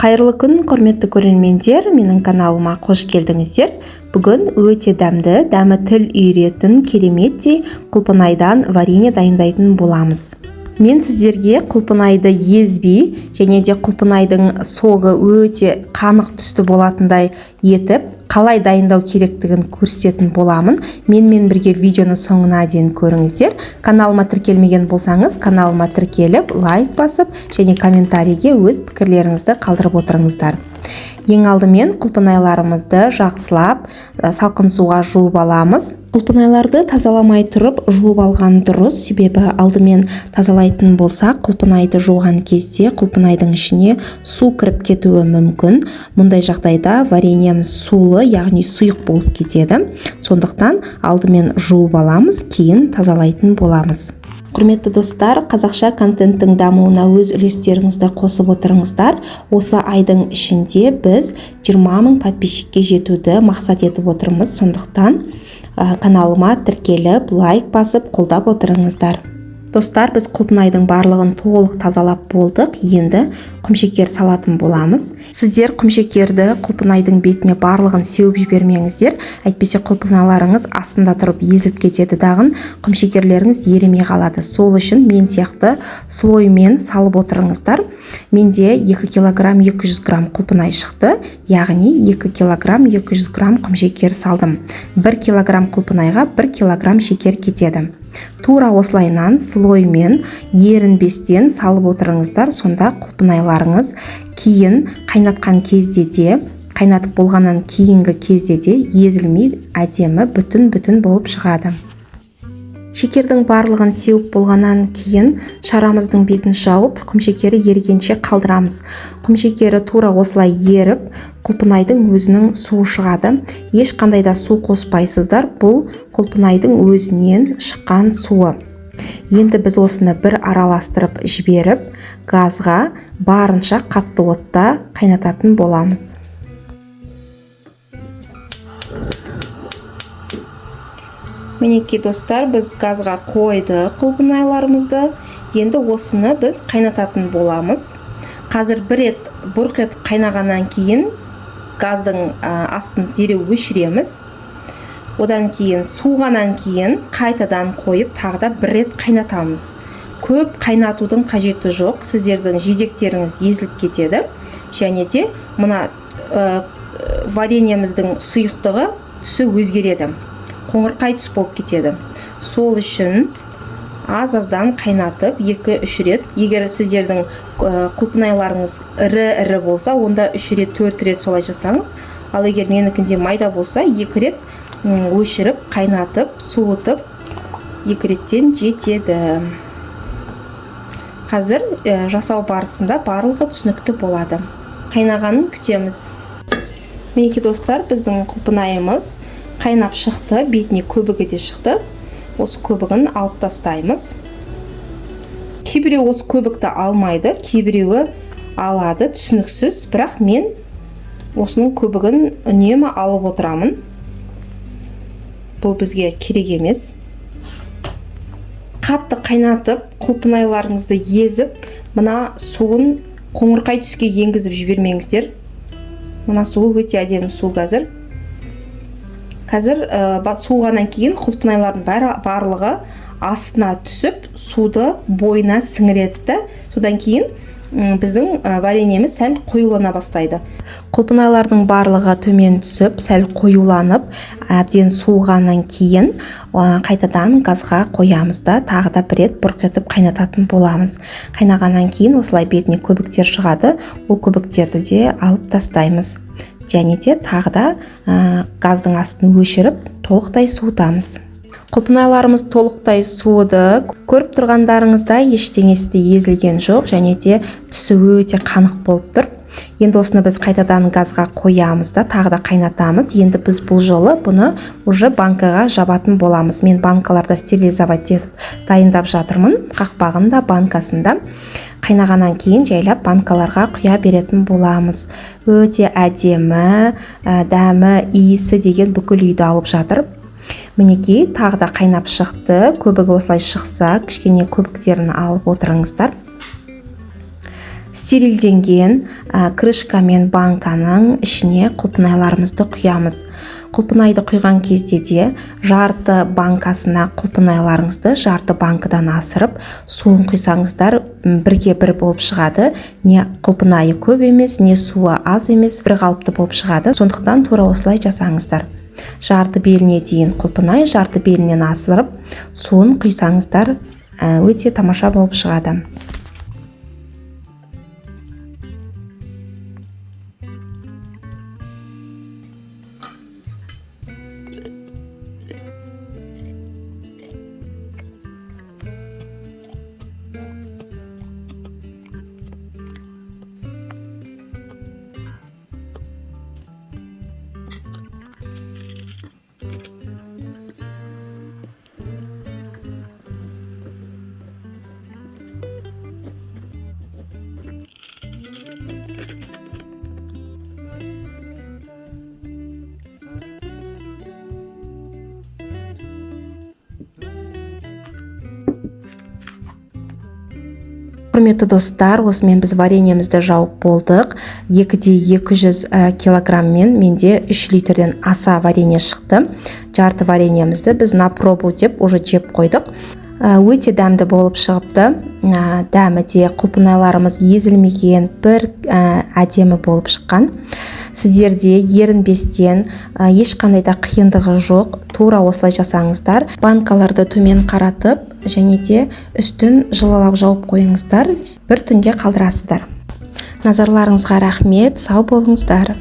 Қайырлы күн, құрметті көрермендер, менің каналыма қош келдіңіздер. Бүгін өте дәмі тіл үйретін кереметтей құлпынайдан варенье дайындайтын боламыз. Мен сіздерге құлпынайды езбей және де құлпынайдың соғы өте қанық түсті болатындай етіп, қалай дайындау керектігін көрсететін боламын. Менімен бірге видеоны соңына дейін көріңіздер. Каналыма тіркелмеген болсаңыз, каналыма тіркеліп, лайк басып және комментарийге өз пікірлеріңізді қалдырып отырыңыздар. Ең алдымен құлпынайларымызды жақсылап салқын суға жуып аламыз. Құлпынайларды тазаламай тұрып жуып алған дұрыс, себебі алдымен тазалайтын болсақ, құлпынайды жуған кезде құлпынайдың ішіне су кіріп кетуі мүмкін. Мұндай жағдайда вареньеміз сулы, яғни сұйық болып кетеді. Сондықтан алдымен жуып аламыз, кейін тазалайтын боламыз. Құрметті достар, қазақша контенттің дамуына өз үлестеріңізді қосып отырыңыздар. Осы айдың ішінде біз 20 000 подписчикке жетуді мақсат етіп отырмыз. Сондықтан каналыма тіркеліп, лайк басып, қолдап отырыңыздар. Достар, біз құлпынайдың барлығын толық тазалап болдық. Енді құмшекер салатын боламыз. Сіздер құмшекерді құлпынайдың бетіне барлығын сеуіп жібермеңіздер. Әйтпесе құлпыналарыңыз астында тұрып езіліп кетеді дағын, құмшекерлеріңіз еремей қалады. Сол үшін мен сияқты слоймен салып отырыңыздар. Менде 2 кг 200 грамм құлпынай шықты, яғни 2 кг 200 грамм құмшекер салдым. 1 кг құлпынайға 1 кг шекер кетеді. Тура осылайынан слоймен ерінбестен салып отырыңыздар. Сонда құлпынайларыңыз кейін қайнатқан кезде де, қайнатып болғаннан кейінгі кезде де езілмей әдемі бүтін болып шығады. Шекердің барлығын сеуіп болғаннан кейін шарамыздың бетін жауып, құмшекері ерігенше қалдырамыз. Құмшекері тура осылай еріп, құлпынайдың өзінің суы шығады. Ешқандай да су қоспайсыздар, бұл құлпынайдың өзінен шыққан суы. Енді біз осыны бір араластырып жіберіп, газға барынша қатты отта қайнататын боламыз. Мінекей достар, біз газға қойды құлпынайларымызды. Енді осыны біз қайнататын боламыз. Қазір бір рет бұрқ етіп қайнағаннан кейін газдың астын дереу өшіреміз. Одан кейін суығаннан кейін қайтадан қойып тағы да бір рет қайнатамыз. Көп қайнатудың қажеті жоқ. Сіздердің жидектеріңіз езіліп кетеді. Және де мына вареньеміздің сұйықтығы түсі өзгереді. Қоңырқай түс болып кетеді. Сол үшін аз-аздан қайнатып 2-3 рет. Егер сіздердің құлпынайларыңыз ірі болса, онда 3 рет, 4 рет солай жасаңыз. Ал егер менікінде майда болса, 2 рет өшіріп, қайнатып, суытып, 2 реттен жетеді. Қазір жасау барысында барлығы түсінікті болады. Қайнағанын күтеміз. Мінекей достар, біздің құлпынайымыз қайнап шықты, бетіне көбігі де шықты. Осы көбігін алып тастаймыз. Кейбіреу осы көбікті алмайды, кейбіреуі алады, түсініксіз. Бірақ мен осының көбігін үнемі алып отырамын. Бұл бізге керек емес. Қатты қайнатып, құлпынайларыңызды езіп, мына суын қоңырқай түске енгізіп жібермеңіздер. Мына суы өте әдемі су қазір. Қазір суығаннан кейін құлпынайлардың барлығы астына түсіп, суды бойына сіңіреді. Содан кейін біздің вареньеміз сәл қоюлана бастайды. Құлпынайлардың барлығы төмен түсіп, сәл қоюланып, әбден суығаннан кейін қайтадан газға қоямыз да, тағы да бір рет бұрқ етіп қайнататын боламыз. Қайнағаннан кейін осылай бетіне көбіктер шығады. Ол көбіктерді де алып тастаймыз. Және де тағы да газдың астын өшіріп, толықтай суытамыз. Құлпынайларымыз толықтай суыды. Көріп тұрғандарыңызда ештеңесі езілген жоқ, және де түсі өте қанық болып тұр. Енді осыны біз қайтадан газға қоямыз да, тағы да қайнатамыз. Енді біз бұл жолы бұны уже банкаға жабатын боламыз. Мен банкаларда стерилизовать етіп дайындап жатырмын, қақпағында, банкасында. Қайнағаннан кейін жайлап банкаларға құя беретін боламыз. Өте әдемі, дәмі, иісі деген бүкіл үйді алып жатыр. Мінекей, тағы да қайнап шықты. Көбігі осылай шықса, кішкене көбіктерін алып отырыңыздар. Стерильденген крышка мен банканың ішіне құлпынайларымызды құямыз. Құлпынайды құйған кезде де жарты банкасына құлпынайларыңызды жарты банкадан асырып, суын құйсаңыздар бірге бір болып шығады. Не құлпынайы көп емес, не суы аз емес, бір қалыпты болып шығады. Сондықтан тура осылай жасаңыздар. Жарты беліне дейін құлпынай, жарты белінен асырып, суын құйсаңыздар өте тамаша болып шығады. Құрметті достар, осымен біз вареньемізді жауып болдық. 200 килограммен менде 3 литрден аса варенье шықты. Жарты вареньемізді біз на пробу деп уже жеп қойдық. Өте дәмді болып шығыпты. Дәмі де құлпынайларымыз езілмеген, бір әдемі болып шыққан. Сіздерде ерінбестен, ешқандай да қиындығы жоқ. Тура осылай жасаңыздар. Банкаларды төмен қаратып, және де үстін жылылап жауып қойыңыздар. Бір түнге қалдырасыздар. Назарларыңызға рахмет, сау болыңыздар.